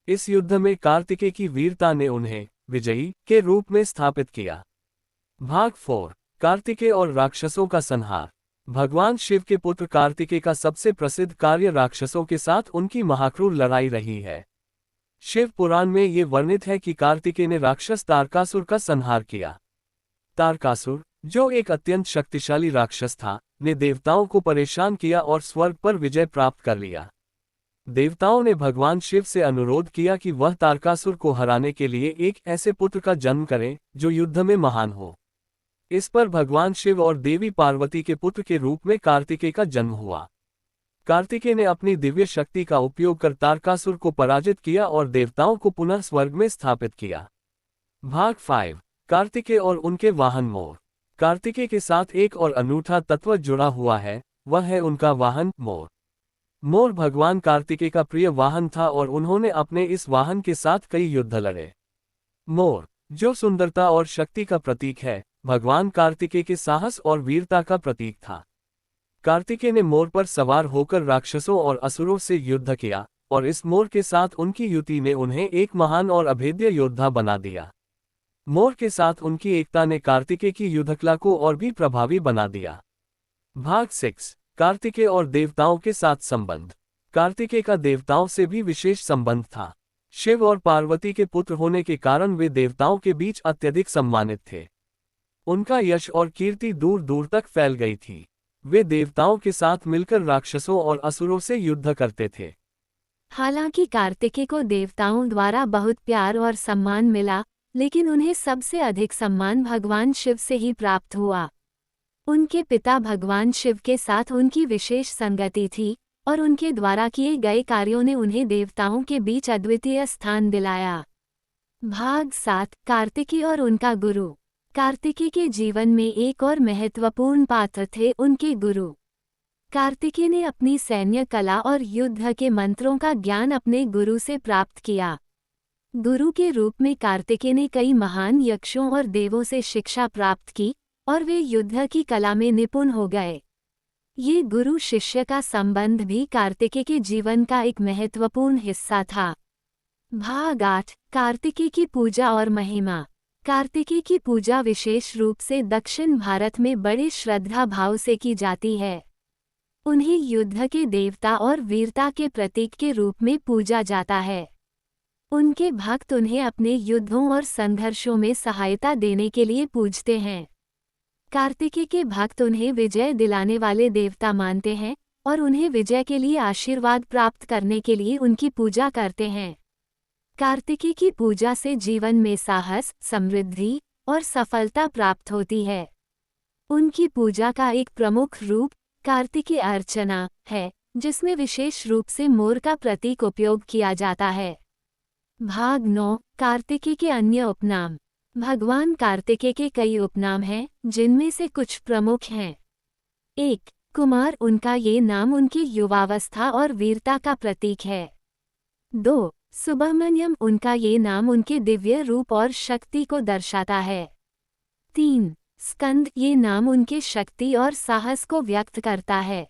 इस युद्ध में कार्तिकेय की वीरता ने उन्हें विजयी के रूप में स्थापित किया। भाग 4। कार्तिकेय और राक्षसों का संहार। भगवान शिव के पुत्र कार्तिकेय का सबसे प्रसिद्ध कार्य राक्षसों के साथ उनकी महाक्रूर लड़ाई रही है। शिव पुराण में ये वर्णित है कि कार्तिकेय ने राक्षस तारकासुर का संहार किया। तारकासुर, जो एक अत्यंत शक्तिशाली राक्षस था, ने देवताओं को परेशान किया और स्वर्ग पर विजय प्राप्त कर लिया। देवताओं ने भगवान शिव से अनुरोध किया कि वह तारकासुर को हराने के लिए एक ऐसे पुत्र का जन्म करें जो युद्ध में महान हो। इस पर भगवान शिव और देवी पार्वती के पुत्र के रूप में कार्तिकेय का जन्म हुआ। कार्तिकेय ने अपनी दिव्य शक्ति का उपयोग कर तारकासुर को पराजित किया और देवताओं को पुनः स्वर्ग में स्थापित किया। भाग 5। कार्तिकेय और उनके वाहन मोर। कार्तिकेय के साथ एक और अनूठा तत्व जुड़ा हुआ है, वह है उनका वाहन मोर। मोर भगवान कार्तिकेय का प्रिय वाहन था और उन्होंने अपने इस वाहन के साथ कई युद्ध लड़े। मोर, जो सुंदरता और शक्ति का प्रतीक है, भगवान कार्तिकेय के साहस और वीरता का प्रतीक था। कार्तिकेय ने मोर पर सवार होकर राक्षसों और असुरों से युद्ध किया और इस मोर के साथ उनकी युति ने उन्हें एक महान और अभेद्य योद्धा बना दिया। मोर के साथ उनकी एकता ने कार्तिकेय की युद्धकला को और भी प्रभावी बना दिया। भाग 6। कार्तिकेय और देवताओं के साथ संबंध। कार्तिकेय का देवताओं से भी विशेष संबंध था। शिव और पार्वती के पुत्र होने के कारण वे देवताओं के बीच अत्यधिक सम्मानित थे। उनका यश और कीर्ति दूर दूर तक फैल गई थी। वे देवताओं के साथ मिलकर राक्षसों और असुरों से युद्ध करते थे। हालांकि कार्तिकेय को देवताओं द्वारा बहुत प्यार और सम्मान मिला, लेकिन उन्हें सबसे अधिक सम्मान भगवान शिव से ही प्राप्त हुआ। उनके पिता भगवान शिव के साथ उनकी विशेष संगति थी और उनके द्वारा किए गए कार्यों ने उन्हें देवताओं के बीच अद्वितीय स्थान दिलाया। भाग 7। कार्तिकेय और उनका गुरु। कार्तिकेय के जीवन में एक और महत्वपूर्ण पात्र थे उनके गुरु। कार्तिकेय ने अपनी सैन्य कला और युद्ध के मंत्रों का ज्ञान अपने गुरु से प्राप्त किया। गुरु के रूप में कार्तिकेय ने कई महान यक्षों और देवों से शिक्षा प्राप्त की और वे युद्ध की कला में निपुण हो गए। ये गुरु शिष्य का संबंध भी कार्तिकेय के जीवन का एक महत्वपूर्ण हिस्सा था। भाग 8। कार्तिकेय की पूजा और महिमा। कार्तिकेय की पूजा विशेष रूप से दक्षिण भारत में बड़े श्रद्धा भाव से की जाती है। उन्हें युद्ध के देवता और वीरता के प्रतीक के रूप में पूजा जाता है। उनके भक्त उन्हें अपने युद्धों और संघर्षों में सहायता देने के लिए पूजते हैं। कार्तिकेय के भक्त उन्हें विजय दिलाने वाले देवता मानते हैं और उन्हें विजय के लिए आशीर्वाद प्राप्त करने के लिए उनकी पूजा करते हैं। कार्तिकेय की पूजा से जीवन में साहस, समृद्धि और सफलता प्राप्त होती है। उनकी पूजा का एक प्रमुख रूप कार्तिकेय अर्चना है, जिसमें विशेष रूप से मोर का प्रतीक उपयोग किया जाता है। भाग 9। कार्तिकेय के अन्य उपनाम। भगवान कार्तिकेय के कई उपनाम हैं, जिनमें से कुछ प्रमुख हैं। 1. कुमार। उनका ये नाम उनकी युवावस्था और वीरता का प्रतीक है। 2. सुब्रमण्यम। उनका ये नाम उनके दिव्य रूप और शक्ति को दर्शाता है। 3. स्कंद। ये नाम उनके शक्ति और साहस को व्यक्त करता है।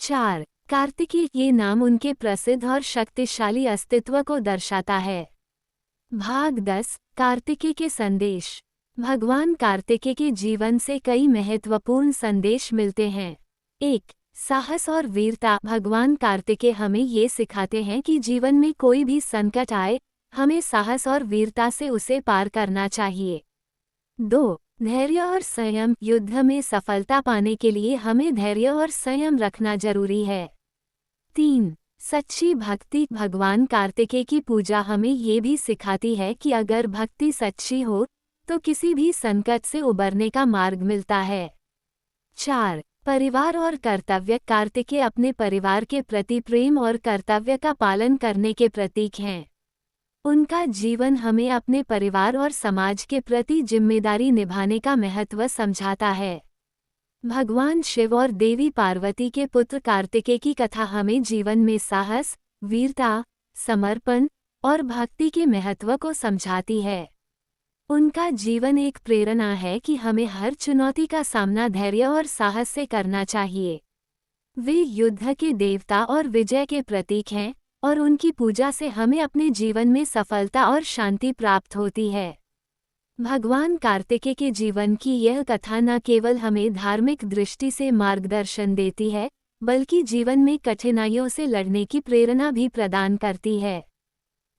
4. कार्तिकेय। ये नाम उनके प्रसिद्ध और शक्तिशाली अस्तित्व को दर्शाता है। भाग 10। कार्तिकेय के संदेश। भगवान कार्तिकेय के जीवन से कई महत्वपूर्ण संदेश मिलते हैं। 1. साहस और वीरता। भगवान कार्तिकेय हमें ये सिखाते हैं कि जीवन में कोई भी संकट आए, हमें साहस और वीरता से उसे पार करना चाहिए। 2. धैर्य और संयम। युद्ध में सफलता पाने के लिए हमें धैर्य और संयम रखना जरूरी है। 3. सच्ची भक्ति। भगवान कार्तिकेय की पूजा हमें ये भी सिखाती है कि अगर भक्ति सच्ची हो तो किसी भी संकट से उबरने का मार्ग मिलता है। 4. परिवार और कर्तव्य। कार्तिकेय अपने परिवार के प्रति प्रेम और कर्तव्य का पालन करने के प्रतीक हैं। उनका जीवन हमें अपने परिवार और समाज के प्रति जिम्मेदारी निभाने का महत्व समझाता है। भगवान शिव और देवी पार्वती के पुत्र कार्तिकेय की कथा हमें जीवन में साहस, वीरता, समर्पण और भक्ति के महत्व को समझाती है। उनका जीवन एक प्रेरणा है कि हमें हर चुनौती का सामना धैर्य और साहस से करना चाहिए। वे युद्ध के देवता और विजय के प्रतीक हैं और उनकी पूजा से हमें अपने जीवन में सफलता और शांति प्राप्त होती है। भगवान कार्तिकेय के जीवन की यह कथा न केवल हमें धार्मिक दृष्टि से मार्गदर्शन देती है, बल्कि जीवन में कठिनाइयों से लड़ने की प्रेरणा भी प्रदान करती है।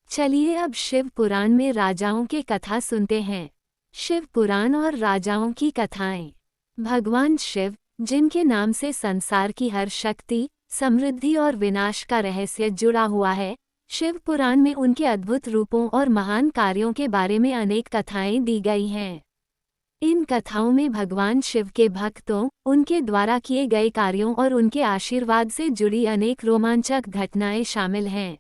चलिए अब शिव पुराण में राजाओं की कथा सुनते हैं। शिव पुराण और राजाओं की कथाएं। भगवान शिव, जिनके नाम से संसार की हर शक्ति, समृद्धि और विनाश का रहस्य जुड़ा हुआ है, शिव पुराण में उनके अद्भुत रूपों और महान कार्यों के बारे में अनेक कथाएं दी गई हैं। इन कथाओं में भगवान शिव के भक्तों, उनके द्वारा किए गए कार्यों और उनके आशीर्वाद से जुड़ी अनेक रोमांचक घटनाएं शामिल हैं।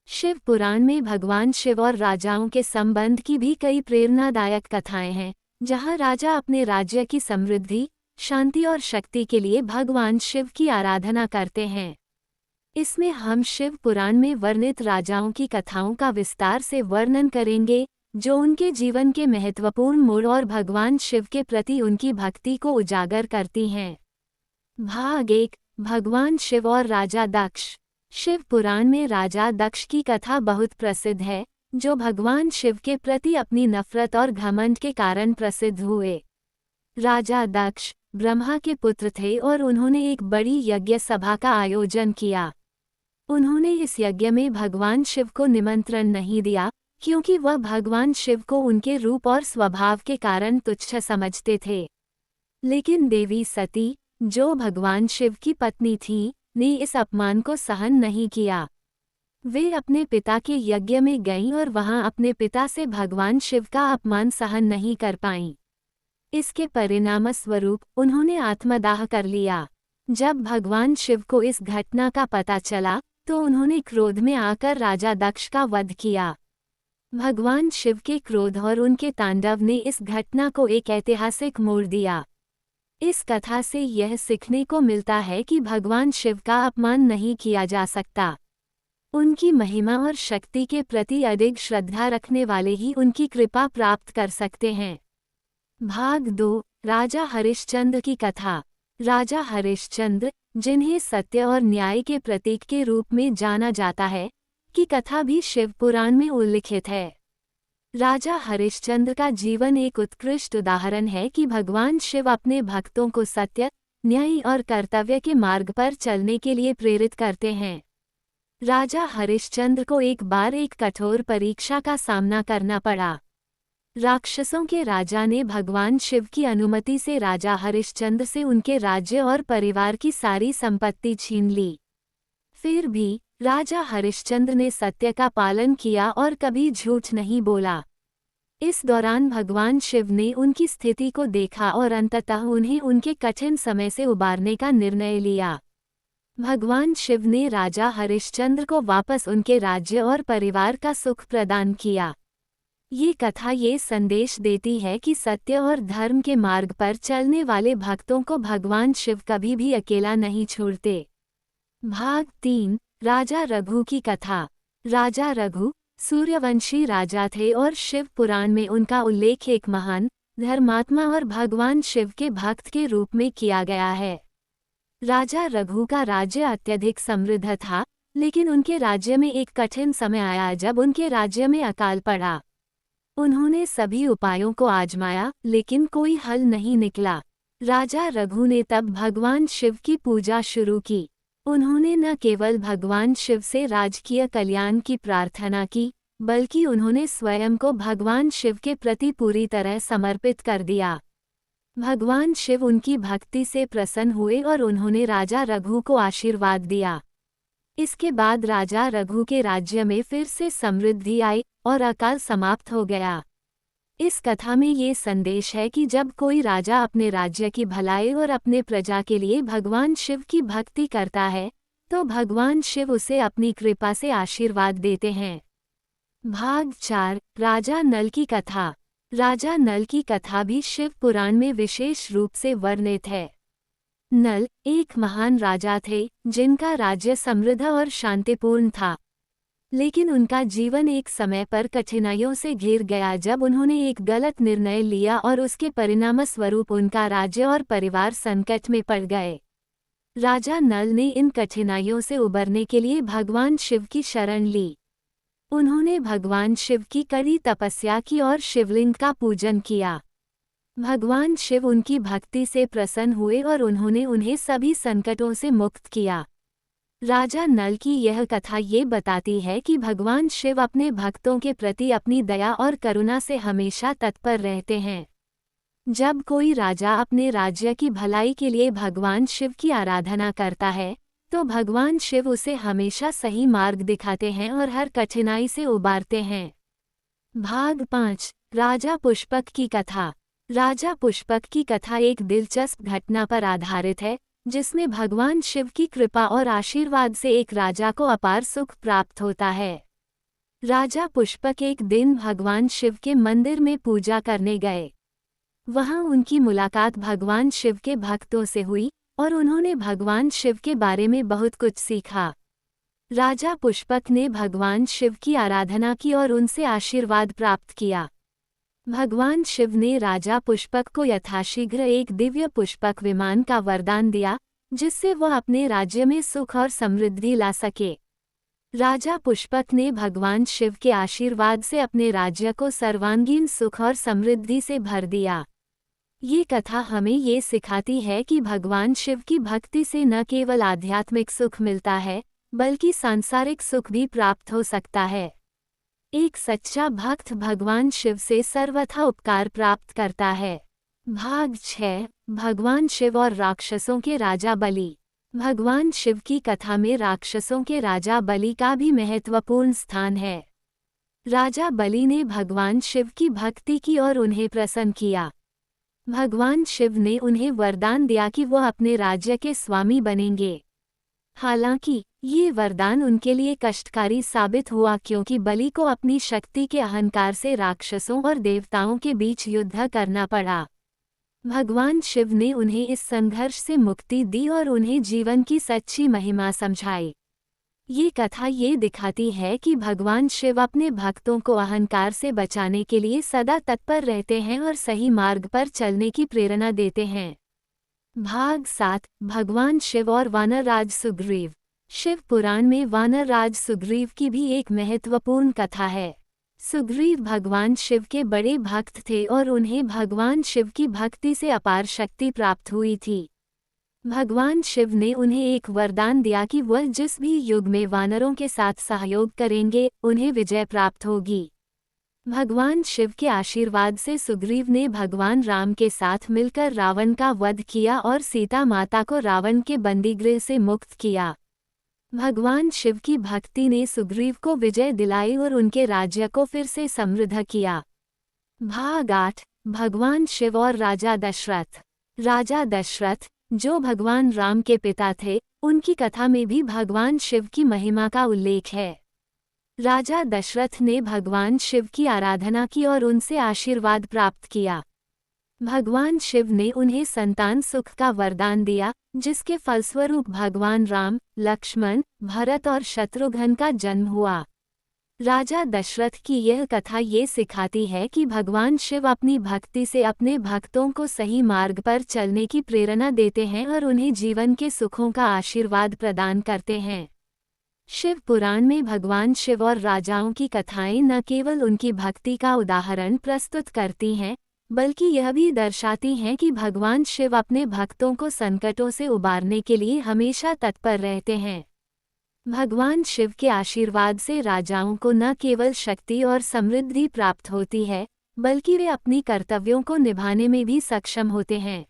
शिव पुराण में भगवान शिव और राजाओं के संबंध की भी कई प्रेरणादायक कथाएं हैं, जहां राजा अपने राज्य की समृद्धि, शांति और शक्ति के लिए भगवान शिव की आराधना करते हैं। इसमें हम शिव पुराण में वर्णित राजाओं की कथाओं का विस्तार से वर्णन करेंगे, जो उनके जीवन के महत्वपूर्ण मोड़ और भगवान शिव के प्रति उनकी भक्ति को उजागर करती हैं। भाग 1। भगवान शिव और राजा दक्ष। शिव पुराण में राजा दक्ष की कथा बहुत प्रसिद्ध है, जो भगवान शिव के प्रति अपनी नफरत और घमंड के कारण प्रसिद्ध हुए। राजा दक्ष ब्रह्मा के पुत्र थे और उन्होंने एक बड़ी यज्ञ सभा का आयोजन किया। उन्होंने इस यज्ञ में भगवान शिव को निमंत्रण नहीं दिया, क्योंकि वह भगवान शिव को उनके रूप और स्वभाव के कारण तुच्छ समझते थे। लेकिन देवी सती, जो भगवान शिव की पत्नी थी, ने इस अपमान को सहन नहीं किया। वे अपने पिता के यज्ञ में गईं और वहां अपने पिता से भगवान शिव का अपमान सहन नहीं कर पाईं। इसके परिणामस्वरूप उन्होंने आत्मदाह कर लिया। जब भगवान शिव को इस घटना का पता चला, तो उन्होंने क्रोध में आकर राजा दक्ष का वध किया। भगवान शिव के क्रोध और उनके तांडव ने इस घटना को एक ऐतिहासिक मोड़ दिया। इस कथा से यह सीखने को मिलता है कि भगवान शिव का अपमान नहीं किया जा सकता। उनकी महिमा और शक्ति के प्रति अधिक श्रद्धा रखने वाले ही उनकी कृपा प्राप्त कर सकते हैं। भाग 2 राजा हरिश्चंद्र की कथा। राजा हरिश्चंद्र, जिन्हें सत्य और न्याय के प्रतीक के रूप में जाना जाता है, की कथा भी शिव पुराण में उल्लिखित है। राजा हरिश्चंद्र का जीवन एक उत्कृष्ट उदाहरण है कि भगवान शिव अपने भक्तों को सत्य, न्याय और कर्तव्य के मार्ग पर चलने के लिए प्रेरित करते हैं। राजा हरिश्चंद्र को एक बार एक कठोर परीक्षा का सामना करना पड़ा। राक्षसों के राजा ने भगवान शिव की अनुमति से राजा हरिश्चंद्र से उनके राज्य और परिवार की सारी संपत्ति छीन ली। फिर भी राजा हरिश्चंद्र ने सत्य का पालन किया और कभी झूठ नहीं बोला। इस दौरान भगवान शिव ने उनकी स्थिति को देखा और अंततः उन्हें उनके कठिन समय से उबारने का निर्णय लिया। भगवान शिव ने राजा हरिश्चंद्र को वापस उनके राज्य और परिवार का सुख प्रदान किया। ये कथा ये संदेश देती है कि सत्य और धर्म के मार्ग पर चलने वाले भक्तों को भगवान शिव कभी भी अकेला नहीं छोड़ते। भाग 3 राजा रघु की कथा। राजा रघु सूर्यवंशी राजा थे और शिव पुराण में उनका उल्लेख एक महान, धर्मात्मा और भगवान शिव के भक्त के रूप में किया गया है। राजा रघु का राज्य अत्यधिक समृद्ध था, लेकिन उनके राज्य में एक कठिन समय आया जब उनके राज्य में अकाल पड़ा। उन्होंने सभी उपायों को आजमाया, लेकिन कोई हल नहीं निकला। राजा रघु ने तब भगवान शिव की पूजा शुरू की। उन्होंने न केवल भगवान शिव से राजकीय कल्याण की प्रार्थना की, बल्कि उन्होंने स्वयं को भगवान शिव के प्रति पूरी तरह समर्पित कर दिया। भगवान शिव उनकी भक्ति से प्रसन्न हुए और उन्होंने राजा रघु को आशीर्वाद दिया। इसके बाद राजा रघु के राज्य में फिर से समृद्धि आई और अकाल समाप्त हो गया। इस कथा में ये संदेश है कि जब कोई राजा अपने राज्य की भलाई और अपने प्रजा के लिए भगवान शिव की भक्ति करता है, तो भगवान शिव उसे अपनी कृपा से आशीर्वाद देते हैं। भाग 4 राजा नल की कथा। राजा नल की कथा भी शिव पुराण में विशेष रूप से वर्णित है। नल एक महान राजा थे, जिनका राज्य समृद्ध और शांतिपूर्ण था। लेकिन उनका जीवन एक समय पर कठिनाइयों से घिर गया जब उन्होंने एक गलत निर्णय लिया और उसके परिणामस्वरूप उनका राज्य और परिवार संकट में पड़ गए। राजा नल ने इन कठिनाइयों से उबरने के लिए भगवान शिव की शरण ली। उन्होंने भगवान शिव की कड़ी तपस्या की और शिवलिंग का पूजन किया। भगवान शिव उनकी भक्ति से प्रसन्न हुए और उन्होंने उन्हें सभी संकटों से मुक्त किया। राजा नल की यह कथा ये बताती है कि भगवान शिव अपने भक्तों के प्रति अपनी दया और करुणा से हमेशा तत्पर रहते हैं। जब कोई राजा अपने राज्य की भलाई के लिए भगवान शिव की आराधना करता है, तो भगवान शिव उसे हमेशा सही मार्ग दिखाते हैं और हर कठिनाई से उबारते हैं। भाग 5 राजा पुष्पक की कथा। राजा पुष्पक की कथा एक दिलचस्प घटना पर आधारित है, जिसमें भगवान शिव की कृपा और आशीर्वाद से एक राजा को अपार सुख प्राप्त होता है। राजा पुष्पक एक दिन भगवान शिव के मंदिर में पूजा करने गए। वहां उनकी मुलाकात भगवान शिव के भक्तों से हुई और उन्होंने भगवान शिव के बारे में बहुत कुछ सीखा। राजा पुष्पक ने भगवान शिव की आराधना की और उनसे आशीर्वाद प्राप्त किया। भगवान शिव ने राजा पुष्पक को यथाशीघ्र एक दिव्य पुष्पक विमान का वरदान दिया, जिससे वह अपने राज्य में सुख और समृद्धि ला सके। राजा पुष्पक ने भगवान शिव के आशीर्वाद से अपने राज्य को सर्वांगीण सुख और समृद्धि से भर दिया। ये कथा हमें ये सिखाती है कि भगवान शिव की भक्ति से न केवल आध्यात्मिक सुख मिलता है, बल्कि सांसारिक सुख भी प्राप्त हो सकता है। एक सच्चा भक्त भगवान शिव से सर्वथा उपकार प्राप्त करता है। भाग 6 भगवान शिव और राक्षसों के राजा बलि। भगवान शिव की कथा में राक्षसों के राजा बलि का भी महत्वपूर्ण स्थान है। राजा बलि ने भगवान शिव की भक्ति की और उन्हें प्रसन्न किया। भगवान शिव ने उन्हें वरदान दिया कि वो अपने राज्य के स्वामी बनेंगे। हालांकि ये वरदान उनके लिए कष्टकारी साबित हुआ, क्योंकि बलि को अपनी शक्ति के अहंकार से राक्षसों और देवताओं के बीच युद्ध करना पड़ा। भगवान शिव ने उन्हें इस संघर्ष से मुक्ति दी और उन्हें जीवन की सच्ची महिमा समझाई। ये कथा ये दिखाती है कि भगवान शिव अपने भक्तों को अहंकार से बचाने के लिए सदा तत्पर रहते हैं और सही मार्ग पर चलने की प्रेरणा देते हैं। भाग 7 भगवान शिव और वानरराज सुग्रीव। शिव पुराण में वानरराज सुग्रीव की भी एक महत्वपूर्ण कथा है। सुग्रीव भगवान शिव के बड़े भक्त थे और उन्हें भगवान शिव की भक्ति से अपार शक्ति प्राप्त हुई थी। भगवान शिव ने उन्हें एक वरदान दिया कि वह जिस भी युग में वानरों के साथ सहयोग करेंगे, उन्हें विजय प्राप्त होगी। भगवान शिव के आशीर्वाद से सुग्रीव ने भगवान राम के साथ मिलकर रावण का वध किया और सीता माता को रावण के बंदीगृह से मुक्त किया। भगवान शिव की भक्ति ने सुग्रीव को विजय दिलाई और उनके राज्य को फिर से समृद्ध किया। भाग 8 भगवान शिव और राजा दशरथ। राजा दशरथ, जो भगवान राम के पिता थे, उनकी कथा में भी भगवान शिव की महिमा का उल्लेख है। राजा दशरथ ने भगवान शिव की आराधना की और उनसे आशीर्वाद प्राप्त किया। भगवान शिव ने उन्हें संतान सुख का वरदान दिया, जिसके फलस्वरूप भगवान राम, लक्ष्मण, भरत और शत्रुघ्न का जन्म हुआ। राजा दशरथ की यह कथा ये सिखाती है कि भगवान शिव अपनी भक्ति से अपने भक्तों को सही मार्ग पर चलने की प्रेरणा देते हैं और उन्हें जीवन के सुखों का आशीर्वाद प्रदान करते हैं। शिव पुराण में भगवान शिव और राजाओं की कथाएं न केवल उनकी भक्ति का उदाहरण प्रस्तुत करती हैं, बल्कि यह भी दर्शाती हैं कि भगवान शिव अपने भक्तों को संकटों से उबारने के लिए हमेशा तत्पर रहते हैं। भगवान शिव के आशीर्वाद से राजाओं को न केवल शक्ति और समृद्धि प्राप्त होती है, बल्कि वे अपनी कर्तव्यों को निभाने में भी सक्षम होते हैं।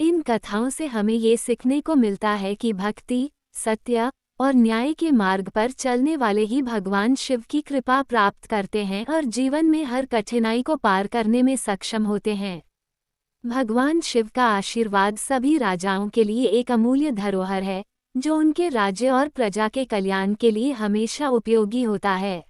इन कथाओं से हमें ये सीखने को मिलता है कि भक्ति, सत्य और न्याय के मार्ग पर चलने वाले ही भगवान शिव की कृपा प्राप्त करते हैं और जीवन में हर कठिनाई को पार करने में सक्षम होते हैं। भगवान शिव का आशीर्वाद सभी राजाओं के लिए एक अमूल्य धरोहर है, जो उनके राज्य और प्रजा के कल्याण के लिए हमेशा उपयोगी होता है।